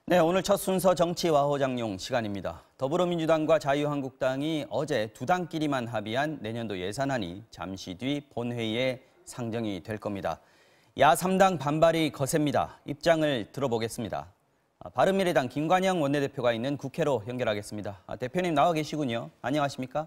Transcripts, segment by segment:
네, 오늘 첫 순서 정치와호장용 시간입니다. 더불어민주당과 자유한국당이 어제 두 당끼리만 합의한 내년도 예산안이 잠시 뒤 본회의에 상정이 될 겁니다. 야3당 반발이 거셉니다. 입장을 들어보겠습니다. 바른미래당 김관영 원내대표가 있는 국회로 연결하겠습니다. 대표님 나와 계시군요. 안녕하십니까?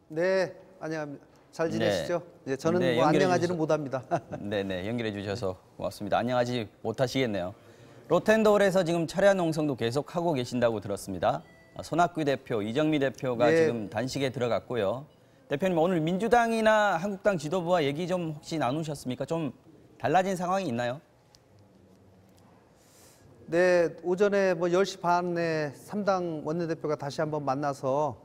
네, 안녕합니다. 잘 지내시죠? 네. 저는 네, 안녕하지는 못합니다. 네네, 연결해 주셔서 고맙습니다. 안녕하지 못하시겠네요. 로텐더홀에서 지금 차량 농성도 계속하고 계신다고 들었습니다. 손학규 대표, 이정미 대표가 네. 지금 단식에 들어갔고요. 대표님, 오늘 민주당이나 한국당 지도부와 얘기 좀 혹시 나누셨습니까? 좀 달라진 상황이 있나요? 네, 오전에 10시 반에 3당 원내대표가 다시 한번 만나서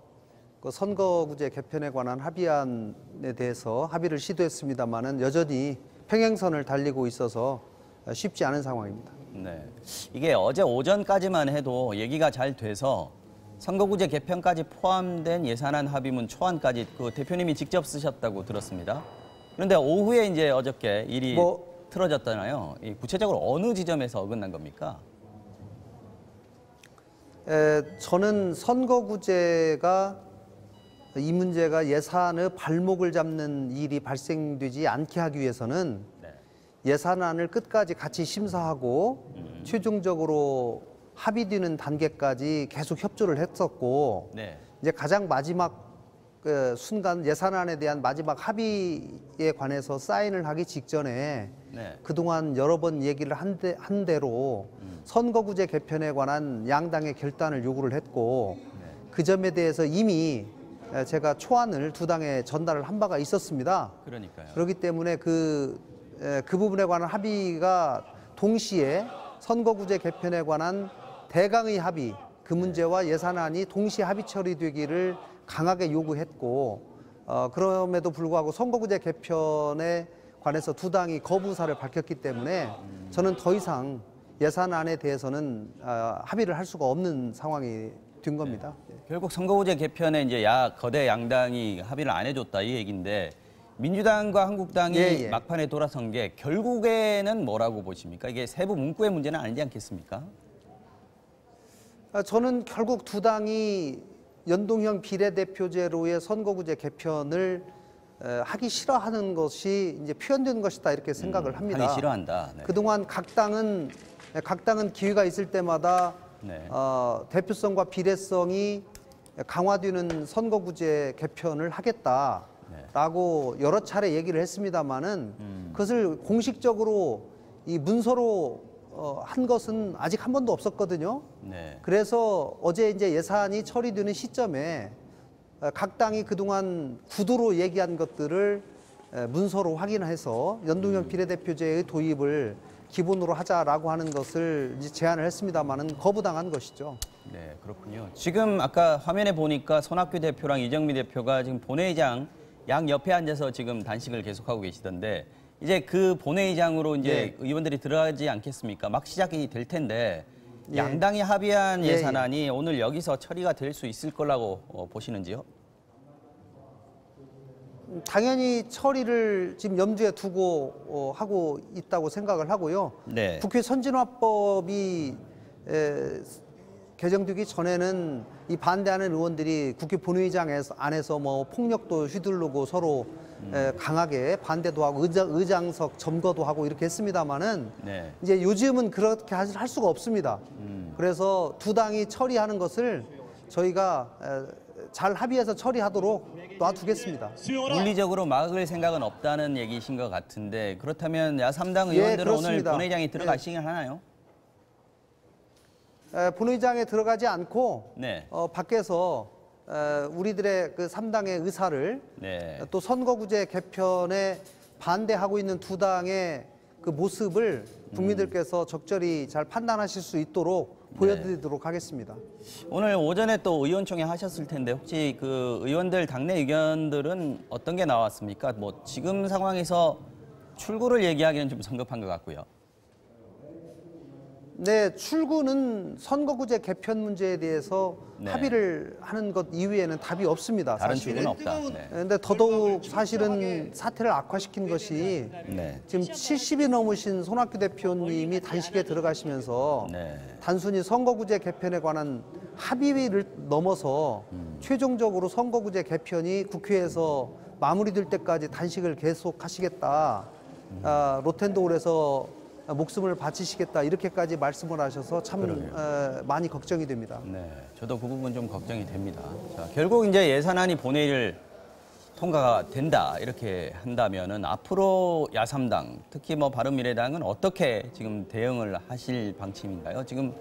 그 선거구제 개편에 관한 합의안에 대해서 합의를 시도했습니다만은 여전히 평행선을 달리고 있어서 쉽지 않은 상황입니다. 네, 이게 어제 오전까지만 해도 얘기가 잘 돼서 선거구제 개편까지 포함된 예산안 합의문 초안까지 그 대표님이 직접 쓰셨다고 들었습니다. 그런데 오후에 이제 어저께 일이 틀어졌잖아요. 구체적으로 어느 지점에서 어긋난 겁니까? 저는 선거구제가 이 문제가 예산의 발목을 잡는 일이 발생되지 않게 하기 위해서는 예산안을 끝까지 같이 심사하고 최종적으로 합의되는 단계까지 계속 협조를 했었고 이제 가장 마지막 순간 예산안에 대한 마지막 합의에 관해서 사인을 하기 직전에 그동안 여러 번 얘기를 한 대로 선거구제 개편에 관한 양당의 결단을 요구를 했고 그 점에 대해서 이미 제가 초안을 두 당에 전달을 한 바가 있었습니다. 그러니까요. 그렇기 때문에 그 부분에 관한 합의가 동시에 선거구제 개편에 관한 대강의 합의, 그 문제와 예산안이 동시에 합의 처리되기를 강하게 요구했고 그럼에도 불구하고 선거구제 개편에 관해서 두 당이 거부 의사를 밝혔기 때문에 저는 더 이상 예산안에 대해서는 합의를 할 수가 없는 상황이 된 겁니다. 결국 선거구제 개편에 이제 거대 양당이 합의를 안 해줬다 이 얘기인데 민주당과 한국당이 막판에 돌아선 게 결국에는 뭐라고 보십니까? 이게 세부 문구의 문제는 아니지 않겠습니까? 저는 결국 두 당이 연동형 비례대표제로의 선거구제 개편을 하기 싫어하는 것이 이제 표현된 것이다 이렇게 생각을 합니다. 하기 싫어한다. 네. 그동안 각 당은 기회가 있을 때마다 대표성과 비례성이 강화되는 선거구제 개편을 하겠다라고 여러 차례 얘기를 했습니다만은 그것을 공식적으로 이 문서로 한 것은 아직 한 번도 없었거든요. 그래서 어제 이제 예산이 처리되는 시점에 각 당이 그동안 구두로 얘기한 것들을 문서로 확인해서 연동형 비례대표제의 도입을 기본으로 하자라고 하는 것을 이제 제안을 했습니다만은 거부당한 것이죠. 네, 그렇군요. 지금 아까 화면에 보니까 손학규 대표랑 이정미 대표가 지금 본회의장 양 옆에 앉아서 지금 단식을 계속하고 계시던데 이제 그 본회의장으로 이제 의원들이 들어가지 않겠습니까? 막 시작이 될 텐데 양당이 합의한 예산안이 오늘 여기서 처리가 될 수 있을 거라고 보시는지요? 당연히 처리를 지금 염두에 두고 하고 있다고 생각을 하고요. 국회 선진화법이 개정되기 전에는 이 반대하는 의원들이 국회 본회의장 안에서 폭력도 휘두르고 서로 강하게 반대도 하고 의장석 점거도 하고 이렇게 했습니다만은 이제 요즘은 그렇게 할 수가 없습니다. 그래서 두 당이 처리하는 것을 저희가 잘 합의해서 처리하도록 놔두겠습니다. 물리적으로 막을 생각은 없다는 얘기신 것 같은데 그렇다면 야3당 의원들은 오늘 본회의장에 들어가시긴 하나요? 본회의장에 들어가지 않고 밖에서 우리들의 그 3당의 의사를 또 선거구제 개편에 반대하고 있는 두 당의 그 모습을 국민들께서 적절히 잘 판단하실 수 있도록 보여드리도록 하겠습니다. 오늘 오전에 또 의원총회 하셨을 텐데 혹시 그 의원들 당내 의견들은 어떤 게 나왔습니까? 지금 상황에서 출구를 얘기하기는 좀 성급한 것 같고요. 네, 출구는 선거구제 개편 문제에 대해서 네. 합의를 하는 것 이외에는 답이 없습니다. 다른 사실은. 출구는 없다. 네. 근데 더더욱 사실은 사태를 악화시킨 것이 네. 지금 70이 넘으신 손학규 대표님이 단식에 들어가시면서 네. 단순히 선거구제 개편에 관한 합의를 넘어서 최종적으로 선거구제 개편이 국회에서 마무리될 때까지 단식을 계속하시겠다. 로텐도홀에서 목숨을 바치시겠다 이렇게까지 말씀을 하셔서 참 많이 걱정이 됩니다. 네, 저도 그 부분 좀 걱정이 됩니다. 자, 결국 이제 예산안이 본회의를 통과가 된다 이렇게 한다면은 앞으로 야삼당 특히 뭐 바른미래당은 어떻게 지금 대응을 하실 방침인가요? 지금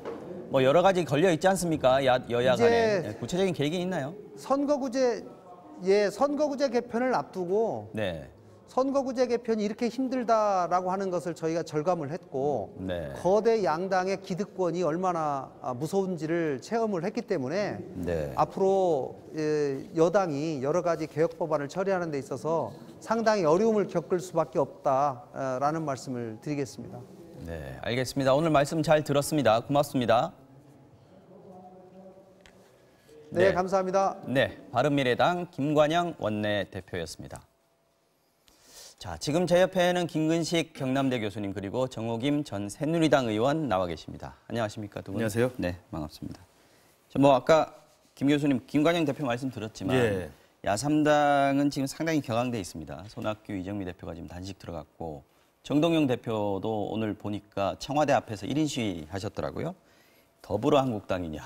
뭐 여러 가지 걸려 있지 않습니까? 여야 간에 구체적인 계획이 있나요? 선거구제 개편을 앞두고 네. 선거구제 개편이 이렇게 힘들다라고 하는 것을 저희가 절감을 했고 네. 거대 양당의 기득권이 얼마나 무서운지를 체험을 했기 때문에 네. 앞으로 여당이 여러 가지 개혁 법안을 처리하는 데 있어서 상당히 어려움을 겪을 수밖에 없다라는 말씀을 드리겠습니다. 네, 알겠습니다. 오늘 말씀 잘 들었습니다. 고맙습니다. 네, 감사합니다. 네, 바른미래당 김관영 원내대표였습니다. 자, 지금 제 옆에는 김근식 경남대 교수님 그리고 정호김 전 새누리당 의원 나와 계십니다. 안녕하십니까 두 분? 안녕하세요. 네, 반갑습니다. 뭐 아까 김 교수님, 김관영 대표 말씀 들었지만 예. 야삼당은 지금 상당히 격앙돼 있습니다. 손학규, 이정미 대표가 지금 단식 들어갔고 정동영 대표도 오늘 보니까 청와대 앞에서 1인 시위 하셨더라고요. 더불어한국당이냐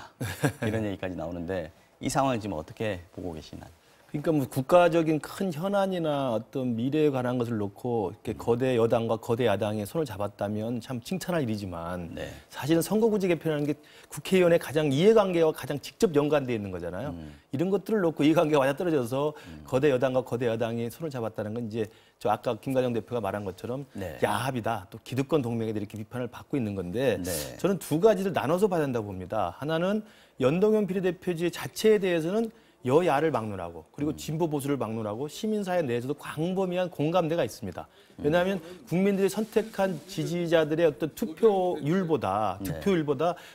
이런 얘기까지 나오는데 이 상황을 지금 어떻게 보고 계시나요? 그러니까 뭐 국가적인 큰 현안이나 어떤 미래에 관한 것을 놓고 이렇게 거대 여당과 거대 야당이 손을 잡았다면 참 칭찬할 일이지만 네. 사실은 선거구제 개편이라는 게 국회의원의 가장 이해관계와 가장 직접 연관되어 있는 거잖아요. 이런 것들을 놓고 이해관계가 맞아떨어져서 거대 여당과 거대 여당이 손을 잡았다는 건 이제 저 아까 김관영 대표가 말한 것처럼 네. 야합이다. 또 기득권 동맹에 이렇게 비판을 받고 있는 건데 네. 저는 두 가지를 나눠서 봐야 된다고 봅니다. 하나는 연동형 비례대표제 자체에 대해서는 여야를 막론하고 그리고 진보 보수를 막론하고 시민사회 내에서도 광범위한 공감대가 있습니다. 왜냐하면 국민들이 선택한 지지자들의 어떤 투표율보다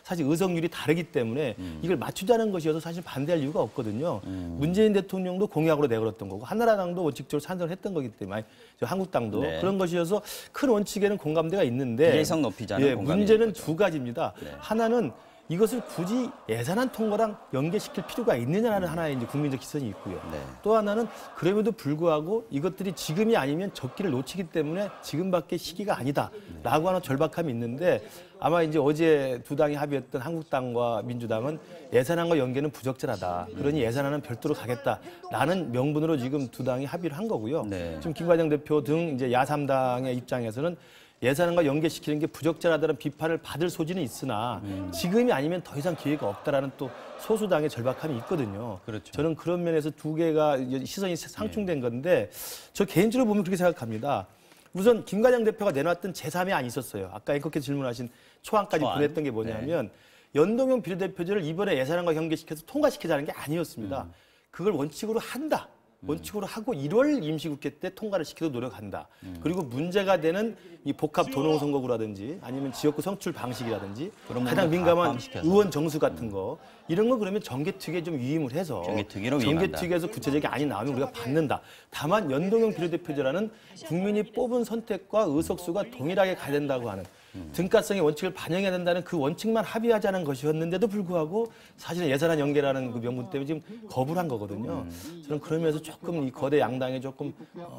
사실 의석률이 다르기 때문에 이걸 맞추자는 것이어서 사실 반대할 이유가 없거든요. 문재인 대통령도 공약으로 내걸었던 거고 한나라당도 원칙적으로 찬성을 했던 거기 때문에 한국당도 네. 그런 것이어서 큰 원칙에는 공감대가 있는데 비례성 높이자는 공감이 문제는 있는 거죠. 두 가지입니다. 네. 하나는 이것을 굳이 예산안 통과랑 연계시킬 필요가 있느냐는 하나의 이제 국민적 기선이 있고요. 네. 또 하나는 그럼에도 불구하고 이것들이 지금이 아니면 적기를 놓치기 때문에 지금밖에 시기가 아니다라고 하는 절박함이 있는데 아마 이제 어제 두 당이 합의했던 한국당과 민주당은 예산안과 연계는 부적절하다. 그러니 예산안은 별도로 가겠다라는 명분으로 지금 두 당이 합의를 한 거고요. 네. 지금 김관영 대표 등 이제 야삼당의 입장에서는 예산안과 연계시키는 게 부적절하다는 비판을 받을 소지는 있으나 지금이 아니면 더 이상 기회가 없다라는 또 소수당의 절박함이 있거든요. 그렇죠. 저는 그런 면에서 두 개가 시선이 상충된 건데 저 개인적으로 보면 그렇게 생각합니다. 우선 김관영 대표가 내놨던 제3의 안이 있었어요. 아까 앵커께 질문하신 초안까지 보냈던 게 뭐냐면 연동형 비례대표제를 이번에 예산안과 연계시켜서 통과시키자는 게 아니었습니다. 그걸 원칙으로 한다. 원칙으로 하고 1월 임시국회 때 통과를 시키도록 노력한다. 그리고 문제가 되는 이 복합 도농 선거구라든지 아니면 지역구 성출 방식이라든지 가장 민감한 의원 정수 같은 거 이런 거 그러면 정개특위에 좀 위임을 해서 정개특위에서 구체적인 안이 나오면 우리가 받는다. 다만 연동형 비례대표제라는 국민이 뽑은 선택과 의석수가 동일하게 가야 된다고 하는 등가성의 원칙을 반영해야 된다는 그 원칙만 합의하자는 것이었는데도 불구하고 사실은 예산안 연계라는 그 명분 때문에 지금 거부를 한 거거든요. 저는 그러면서 조금 이 거대 양당에 조금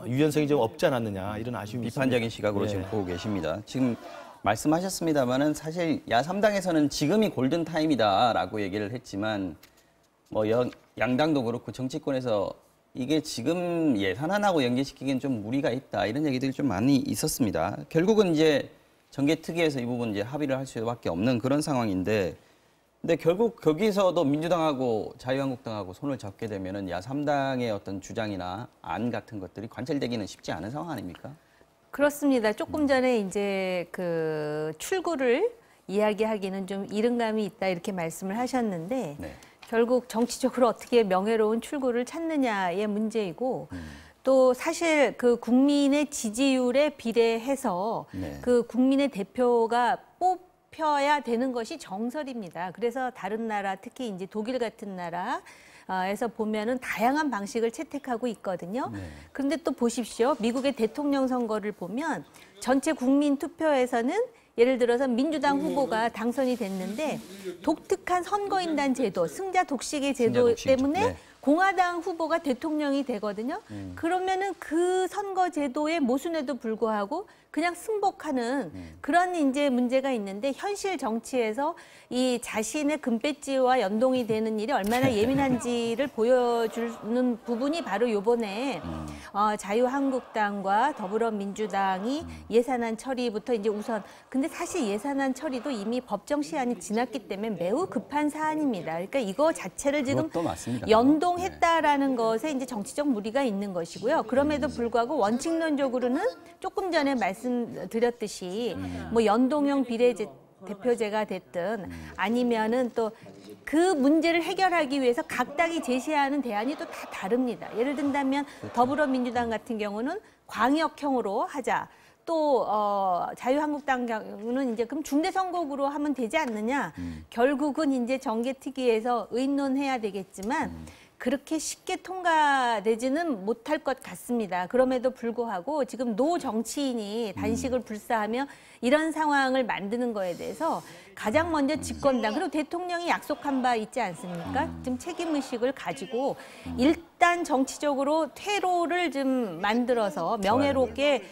유연성이 좀 없지 않았느냐 이런 아쉬움이 비판적인 있습니다. 시각으로 지금 보고 계십니다. 지금 말씀하셨습니다만은 사실 야삼당에서는 지금이 골든 타임이다라고 얘기를 했지만 뭐 양당도 그렇고 정치권에서 이게 지금 예산안하고 연계시키기엔 좀 무리가 있다 이런 얘기들이 좀 많이 있었습니다. 결국은 이제 정개특위에서 이 부분 이제 합의를 할 수밖에 없는 그런 상황인데, 근데 결국 거기서도 민주당하고 자유한국당하고 손을 잡게 되면은 야삼당의 어떤 주장이나 안 같은 것들이 관철되기는 쉽지 않은 상황 아닙니까? 그렇습니다. 조금 전에 이제 그 출구를 이야기하기는 좀 이른감이 있다 이렇게 말씀을 하셨는데 네. 결국 정치적으로 어떻게 명예로운 출구를 찾느냐의 문제이고. 또 사실 그 국민의 지지율에 비례해서 네. 그 국민의 대표가 펴야 되는 것이 정설입니다. 그래서 다른 나라, 특히 이제 독일 같은 나라에서 보면은 다양한 방식을 채택하고 있거든요. 그런데 또 보십시오. 미국의 대통령 선거를 보면 전체 국민 투표에서는 예를 들어서 민주당 후보가 당선이 됐는데 독특한 선거인단 제도, 승자 독식의 제도 때문에 네. 공화당 후보가 대통령이 되거든요. 그러면은 그 선거 제도의 모순에도 불구하고 그냥 승복하는 그런 이제 문제가 있는데 현실 정치에서 이 자신의 금배지와 연동이 되는 일이 얼마나 예민한지를 보여주는 부분이 바로 요번에 자유한국당과 더불어민주당이 예산안 처리부터 이제 우선 근데 사실 예산안 처리도 이미 법정 시한이 지났기 때문에 매우 급한 사안입니다. 그러니까 이거 자체를 지금 그것도 맞습니다. 연동했다라는 것에 이제 정치적 무리가 있는 것이고요. 그럼에도 불구하고 원칙론적으로는 조금 전에 말씀드렸듯이 뭐 연동형 비례대표제가 됐든 아니면은 또 그 문제를 해결하기 위해서 각 당이 제시하는 대안이 또 다 다릅니다. 예를 든다면 더불어민주당 같은 경우는 광역형으로 하자. 또 자유한국당 경우는 이제 그럼 중대선거구로 하면 되지 않느냐. 결국은 이제 정개특위에서 의논해야 되겠지만 그렇게 쉽게 통과되지는 못할 것 같습니다. 그럼에도 불구하고 지금 노 정치인이 단식을 불사하며 이런 상황을 만드는 거에 대해서 가장 먼저 집권당 그리고 대통령이 약속한 바 있지 않습니까? 좀 책임의식을 가지고 일단 정치적으로 퇴로를 좀 만들어서 명예롭게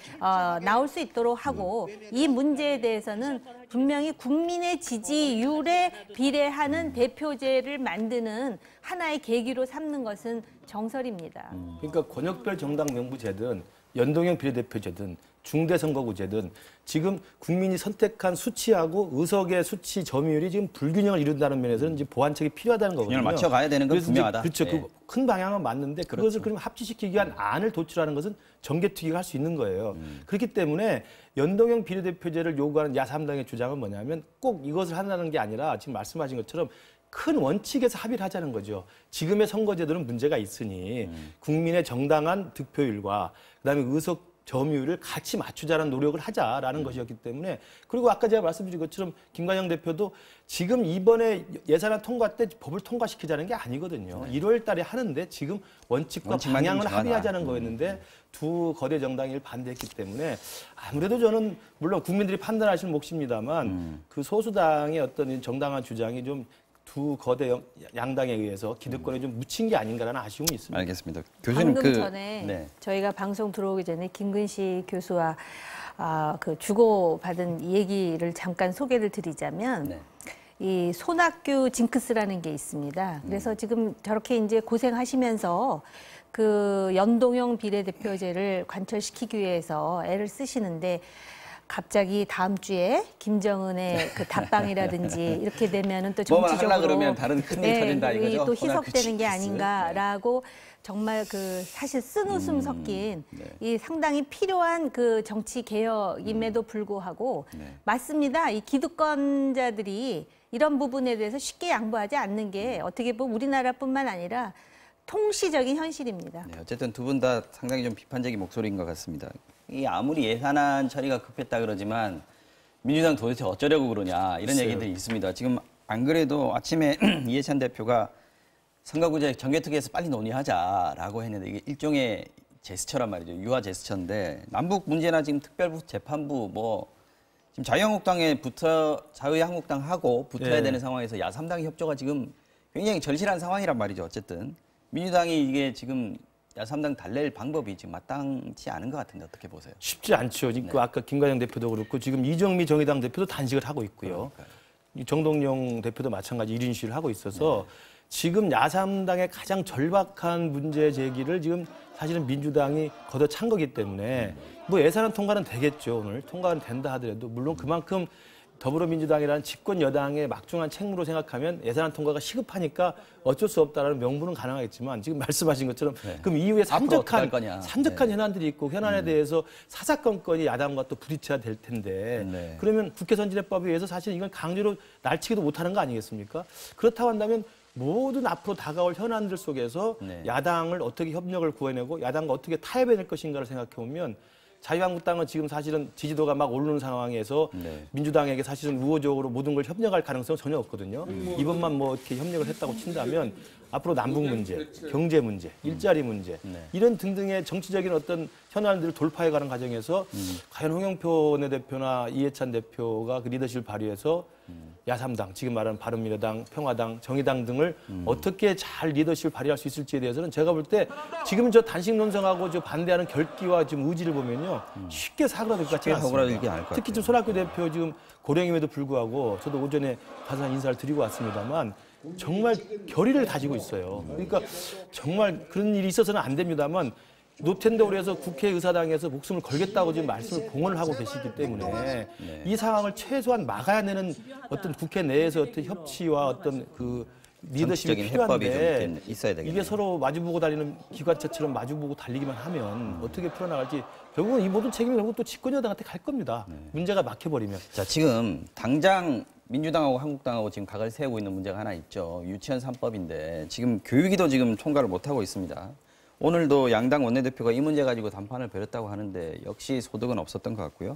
나올 수 있도록 하고 이 문제에 대해서는 분명히 국민의 지지율에 비례하는 대표제를 만드는 하나의 계기로 삼는 것은 정설입니다. 그러니까 권역별 정당 명부제든 연동형 비례대표제든 중대선거구제든 지금 국민이 선택한 수치하고 의석의 수치 점유율이 지금 불균형을 이룬다는 면에서는 이제 보완책이 필요하다는 거거든요. 균형을 맞춰가야 되는 건 그래서 분명하다. 그렇죠. 네. 그 큰 방향은 맞는데 그것을 그럼 합치시키기 위한 안을 도출하는 것은 정개특위가 할 수 있는 거예요. 그렇기 때문에 연동형 비례대표제를 요구하는 야3당의 주장은 뭐냐면 꼭 이것을 한다는 게 아니라 지금 말씀하신 것처럼 큰 원칙에서 합의를 하자는 거죠. 지금의 선거제도는 문제가 있으니 국민의 정당한 득표율과 그다음에 의석 점유율을 같이 맞추자는 노력을 하자라는 것이었기 때문에 그리고 아까 제가 말씀드린 것처럼 김관영 대표도 지금 이번에 예산안 통과 때 법을 통과시키자는 게 아니거든요. 1월 달에 하는데 지금 원칙과 방향을 합의하자는 거였는데 두 거대 정당이 반대했기 때문에 아무래도 저는 물론 국민들이 판단하시는 몫입니다만 그 소수당의 어떤 정당한 주장이 좀 두 거대 양당에 의해서 기득권에 좀 묻힌 게 아닌가라는 아쉬움이 있습니다. 알겠습니다. 교수님 방금 전에 네. 저희가 방송 들어오기 전에 김근식 교수와 그 주고받은 이 얘기를 잠깐 소개를 드리자면 네. 이 손학규 징크스라는 게 있습니다. 그래서 지금 저렇게 이제 고생하시면서 그 연동형 비례대표제를 관철시키기 위해서 애를 쓰시는데 갑자기 다음 주에 김정은의 그 답방이라든지 이렇게 되면은 또 정치적으로 하려고 그러면 다른 큰일이 터진다 이거죠. 또 희석되는 게 아닌가라고 정말 그 사실 쓴웃음 섞인 이 상당히 필요한 그 정치 개혁임에도 불구하고 맞습니다. 이 기득권자들이 이런 부분에 대해서 쉽게 양보하지 않는 게 어떻게 보면 우리나라뿐만 아니라 통시적인 현실입니다. 네, 어쨌든 두 분 다 상당히 좀 비판적인 목소리인 것 같습니다. 이 아무리 예산안 처리가 급했다 그러지만 민주당 도대체 어쩌려고 그러냐 이런 얘기들이 있습니다. 지금 안 그래도 아침에 이해찬 대표가 선거구제 정개특위에서 빨리 논의하자라고 했는데 이게 일종의 제스처란 말이죠. 유화 제스처인데 남북 문제나 지금 특별부 재판부 뭐 지금 자유한국당하고 붙어야 되는 상황에서 야3당의 협조가 지금 굉장히 절실한 상황이란 말이죠. 어쨌든 민주당이 이게 지금 야3당 달랠 방법이 지금 마땅치 않은 것 같은데 어떻게 보세요? 쉽지 않죠. 지금 아까 김관영 대표도 그렇고 지금 이정미 정의당 대표도 단식을 하고 있고요. 이 정동영 대표도 마찬가지 1인 시위를 하고 있어서 지금 야3당의 가장 절박한 문제 제기를 지금 사실은 민주당이 걷어찬 거기 때문에 뭐 예산안 통과는 되겠죠. 오늘 통과는 된다 하더라도 물론 그만큼 더불어민주당이라는 집권 여당의 막중한 책무로 생각하면 예산안 통과가 시급하니까 어쩔 수 없다라는 명분은 가능하겠지만 지금 말씀하신 것처럼 그럼 이후에 산적한 현안들이 있고 현안에 대해서 사사건건이 야당과 또 부딪혀야 될 텐데 그러면 국회 선진화법에 의해서 사실 이건 강제로 날치기도 못하는 거 아니겠습니까? 그렇다고 한다면 모든 앞으로 다가올 현안들 속에서 야당을 어떻게 협력을 구해내고 야당과 어떻게 타협해낼 것인가를 생각해보면 자유한국당은 지금 사실은 지지도가 막 오르는 상황에서 네. 민주당에게 사실은 우호적으로 모든 걸 협력할 가능성은 전혀 없거든요. 이번만 뭐 이렇게 협력을 했다고 친다면 앞으로 남북 문제, 경제 문제, 일자리 문제 이런 등등의 정치적인 어떤 현안들을 돌파해가는 과정에서 과연 홍영표 원내대표나 이해찬 대표가 그 리더십을 발휘해서 야3당, 지금 말하는 바른미래당, 평화당, 정의당 등을 어떻게 잘 리더십을 발휘할 수 있을지에 대해서는 제가 볼 때 지금 저 단식 논성하고 저 반대하는 결기와 지금 의지를 보면요 쉽게 사그라들 것 같지 않습니다. 특히 지금 손학규 대표 지금 고령임에도 불구하고 저도 오전에 가서 인사를 드리고 왔습니다만 정말 결의를 다지고 있어요. 그러니까 정말 그런 일이 있어서는 안 됩니다만 노텐더홀에서 국회의사당에서 목숨을 걸겠다고 지금 말씀을 공언을 하고 계시기 때문에 이 상황을 최소한 막아야 되는 어떤 국회 내에서 어떤 협치와 어떤 그 리더십이 필요한데 있어야 되겠네요. 이게 서로 마주보고 달리는 기관차처럼 마주보고 달리기만 하면 어떻게 풀어나갈지 결국은 이 모든 책임이 결국 또 집권 여당한테 갈 겁니다. 문제가 막혀버리면. 자, 지금 당장 민주당하고 한국당하고 지금 각을 세우고 있는 문제가 하나 있죠. 유치원 3법인데 지금 교육위도 지금 통과를 못하고 있습니다. 오늘도 양당 원내대표가 이 문제 가지고 담판을 벌였다고 하는데 역시 소득은 없었던 것 같고요.